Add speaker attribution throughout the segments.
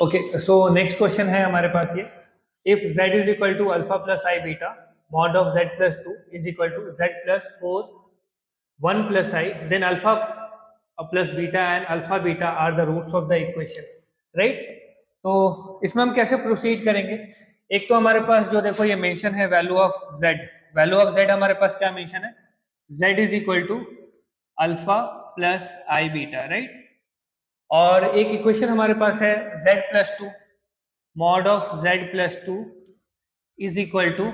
Speaker 1: Okay, so next question है हमारे पास ये, if z is equal to alpha plus i beta mod of z plus two is equal to z plus four one plus i, then alpha plus beta and alpha beta are the roots of the equation, right. तो इसमें हम कैसे proceed करेंगे? एक तो हमारे पास जो देखो ये मेंशन है value of z, value of z हमारे पास क्या मेंशन है, z is equal to alpha plus i beta, right. और एक इक्वेशन हमारे पास है z plus two, mod of z plus two is equal to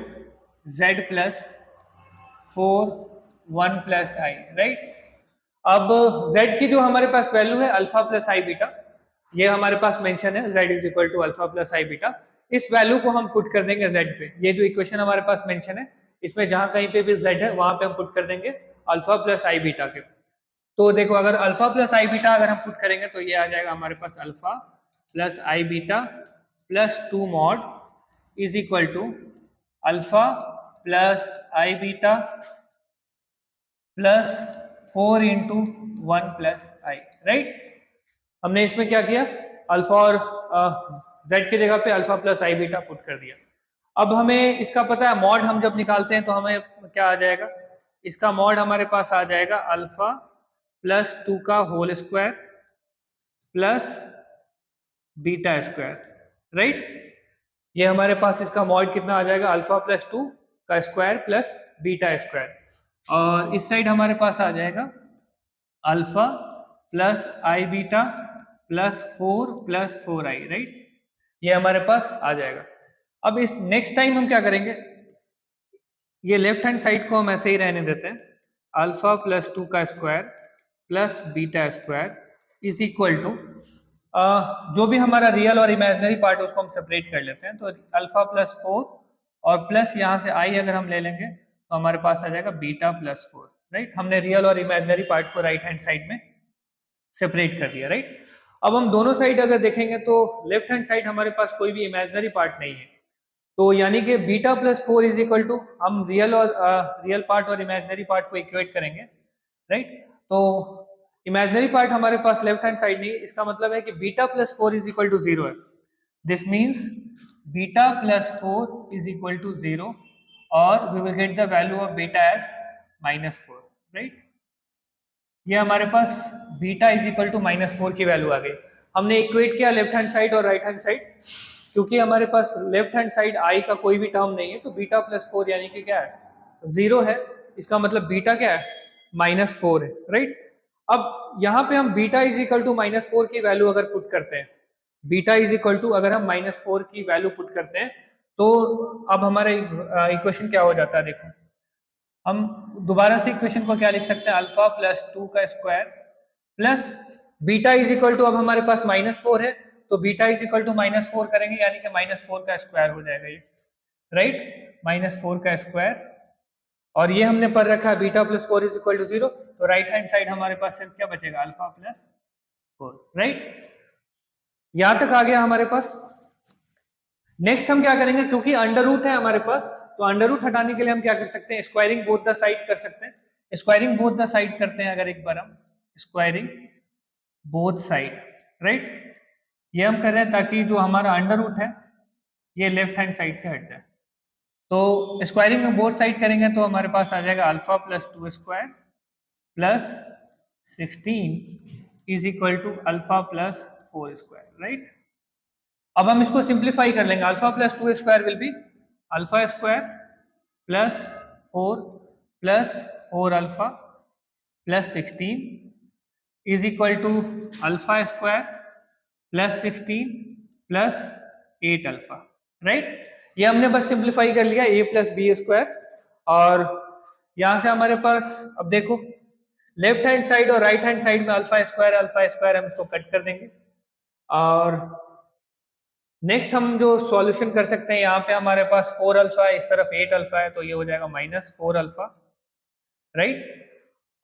Speaker 1: z plus four one plus i, right. अब z की जो हमारे पास वैल्यू है अल्फा प्लस आई बीटा, ये हमारे पास मेंशन है z is equal to alpha plus i beta. इस वैल्यू को हम पुट कर देंगे z पे, ये जो इक्वेशन हमारे पास मेंशन है इसमें जहां कहीं पे भी z है वहां पे हम पुट कर देंगे अल्फा प्लस आई बीटा के। तो देखो अगर अल्फा प्लस आई बीटा अगर हम पुट करेंगे तो ये आ जाएगा हमारे पास alpha plus i beta plus two mod is equal to alpha plus i beta plus four into one plus i, right. हमने इसमें क्या किया, अल्फा और z की जगह पे alpha plus i beta put कर दिया। अब हमें इसका पता है मॉड हम जब निकालते हैं तो हमें क्या आ जाएगा, इसका मॉड हमारे पास आ जाएगा अल्फा प्लस टू का whole square plus beta square, right. ये हमारे पास इसका मॉड कितना आ जाएगा, अल्फा प्लस टू का स्क्वायर प्लस बीटा स्क्वायर, और इस साइड हमारे पास आ जाएगा alpha plus i beta plus four i, right. ये हमारे पास आ जाएगा। अब इस नेक्स्ट टाइम हम क्या करेंगे, ये लेफ्ट हैंड साइड को हम ऐसे ही रहने देते हैं, अल्फा प्लस टू का square plus beta square is equal to जो भी हमारा रियल और इमेजिनरी पार्ट है उसको हम सेपरेट कर लेते हैं। तो अल्फा प्लस फोर और प्लस यहाँ से आई अगर हम ले लेंगे तो हमारे पास आ जाएगा बीटा प्लस फोर, राइट। हमने रियल और इमेजिनरी पार्ट को राइट हैंड साइड में सेपरेट कर दिया, राइट। अब हम दोनों साइड अगर देखेंगे तो लेफ्ट हैंड साइड हमारे पास कोई भी इमेजिनरी पार्ट नहीं है, तो यानी कि beta plus four is equal to हम रियल पार्ट और इमेजिनरी पार्ट को इक्वेट करेंगे, राइट। तो इमेजिनरी पार्ट हमारे पास लेफ्ट हैंड साइड नहीं है, इसका मतलब है कि beta plus four is equal to zero है। This means beta plus four is equal to zero और we will get the value of beta as minus four, right. ये हमारे पास beta is equal to minus four की value आ गई। हमने equate किया लेफ्ट हैंड साइड और राइट हैंड साइड, क्योंकि हमारे पास लेफ्ट हैंड साइड आई का कोई भी टर्म नहीं है तो बीटा प्लस फोर यानी कि क्या है, जीरो है। इसका मतलब बीटा क्या है, माइनस फोर है, राइट। अब यहाँ पे हम beta is equal to minus four की वैल्यू अगर पुट करते हैं, बीटा इज इक्वल टू अगर हम माइनस फोर की वैल्यू पुट करते हैं तो अब हमारा इक्वेशन क्या हो जाता है, देखो हम दोबारा से इक्वेशन को क्या लिख सकते हैं, अल्फा प्लस टू का square plus beta is equal to अब हमारे पास माइनस फोर है तो beta is equal to minus four करेंगे यानी कि माइनस फोर का स्क्वायर हो जाएगा ये, राइट, माइनस फोर का स्क्वायर। और ये हमने पढ़ रखा है beta plus four is equal to zero, तो राइट हैंड साइड हमारे पास सिर्फ क्या बचेगा, अल्फा प्लस फोर, राइट। यहां तक आ गया हमारे पास। नेक्स्ट हम क्या करेंगे, क्योंकि अंडर रूट है हमारे पास तो अंडर रूट हटाने के लिए हम क्या कर सकते हैं, स्क्वायरिंग बोथ द साइड कर सकते हैं। स्क्वायरिंग बोथ द साइड करते हैं अगर एक बार हम स्क्वायरिंग बोथ साइड, राइट। ये हम कर रहे हैं ताकि जो हमारा अंडर रूट है ये लेफ्ट हैंड साइड से हट जाए। तो स्क्वायरिंग में बोथ साइड करेंगे तो हमारे पास आ जाएगा alpha plus two square plus 16 is equal to alpha plus four square, right. अब हम इसको सिंप्लीफाई कर लेंगे, alpha plus two square will be alpha square plus four alpha plus 16 is equal to alpha square plus 16 plus 8 alpha, right. ये हमने बस simplify कर लिया, a प्लस बी स्क्वायर। और यहां से हमारे पास अब देखो लेफ्ट हैंड साइड और राइट हैंड साइड में अल्फा स्क्वायर हम इसको कट कर देंगे। और नेक्स्ट हम जो सॉल्यूशन कर सकते हैं, यहाँ पे हमारे पास फोर अल्फा है, इस तरफ 8 अल्फा है तो ये हो जाएगा माइनस फोर अल्फा, राइट।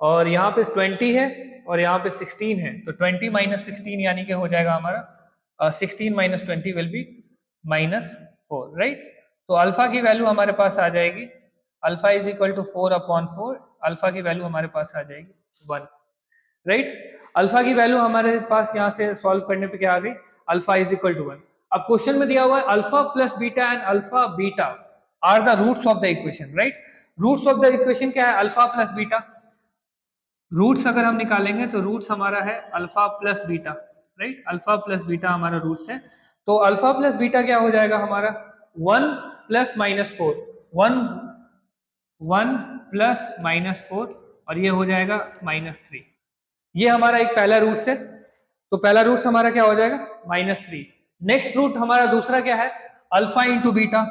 Speaker 1: और यहाँ पे 20 है और यहाँ पे 16 है तो 20 माइनस 16 यानी कि हो जाएगा हमारा 16 minus 20 will be minus four, right. तो अल्फा की वैल्यू हमारे पास आ जाएगी, alpha is equal to four upon four, alpha की वैल्यू हमारे पास आ जाएगी 1, राइट। अल्फा की वैल्यू हमारे पास यहाँ से सॉल्व करने पे क्या आ गई, अल्फा इज इक्वल टू 1। अब क्वेश्चन में दिया हुआ है alpha plus beta and alpha beta are the roots of the equation, right. Roots of the equation क्या है? Alpha plus beta. रूट्स अगर हम निकालेंगे तो रूट्स हमारा है alpha plus beta, right. Alpha plus beta हमारा रूट्स है। तो अल्फा प्लस बीटा क्या हो जाएगा हमारा? 1 प्लस माइनस 4, 1 प्लस माइनस 4 और ये हो जाएगा -3। ये हमारा एक पहला रूट है। तो पहला रूट हमारा क्या हो जाएगा? -3। नेक्स्ट रूट हमारा दूसरा क्या है? Alpha into beta.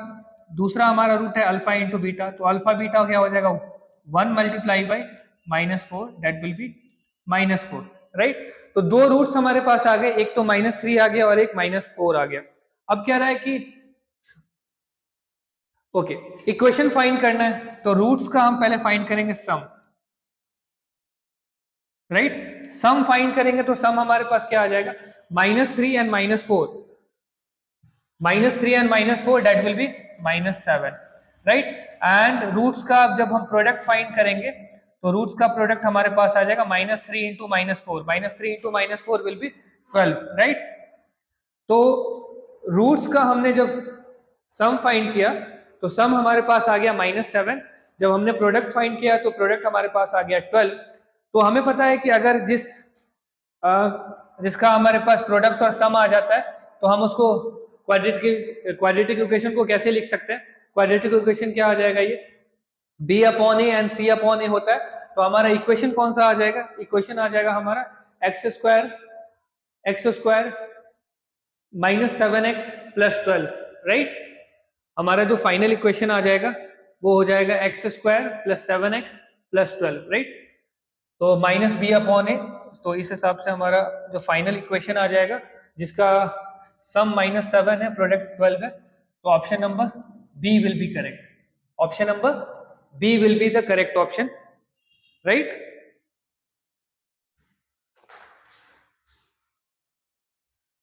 Speaker 1: दूसरा हमारा रूट है अल्फा इंटू बीटा। तो अल्फा बीटा क्या हो जाएगा? 1 multiply by -4 that will B -4, right. तो दो रूट्स हमारे पास आ गए, एक तो -3 आ गया और एक -4 आ गया। अब क्या रहा है कि ओके इक्वेशन फाइंड करना है, तो रूट्स का हम पहले फाइंड करेंगे सम, राइट। सम फाइंड करेंगे तो सम हमारे पास क्या आ जाएगा? -3 and -4, -3 and -4 that will be -7, right. And roots का जब हम प्रोडक्ट फाइंड करेंगे तो रूट्स का प्रोडक्ट हमारे पास आ जाएगा -3 into -4, -3 into -4 will be 12, right. तो रूट्स का हमने जब सम फाइंड किया तो सम हमारे पास आ गया -7। जब हमने प्रोडक्ट फाइंड किया तो प्रोडक्ट हमारे पास आ गया 12। तो हमें पता है कि अगर जिसका हमारे पास प्रोडक्ट और सम आ जाता है तो हम उसको क्वाड्रेटिक इक्वेशन को कैसे लिख सकते हैं? क्वाड्रेटिक इक्वेशन क्या आ जाएगा? ये b upon a and c upon a होता है। तो हमारा इक्वेशन कौन सा आ जाएगा? इक्वेशन आ जाएगा हमारा x square -7x plus 12, right. हमारा जो फाइनल इक्वेशन आ जाएगा वो हो जाएगा x square plus 7x plus 12, right. तो -b अपॉन ए, तो इस हिसाब से हमारा जो फाइनल इक्वेशन आ जाएगा जिसका सम -7 है, प्रोडक्ट 12 है, तो option number B will be correct. Option number B will be the correct option, right.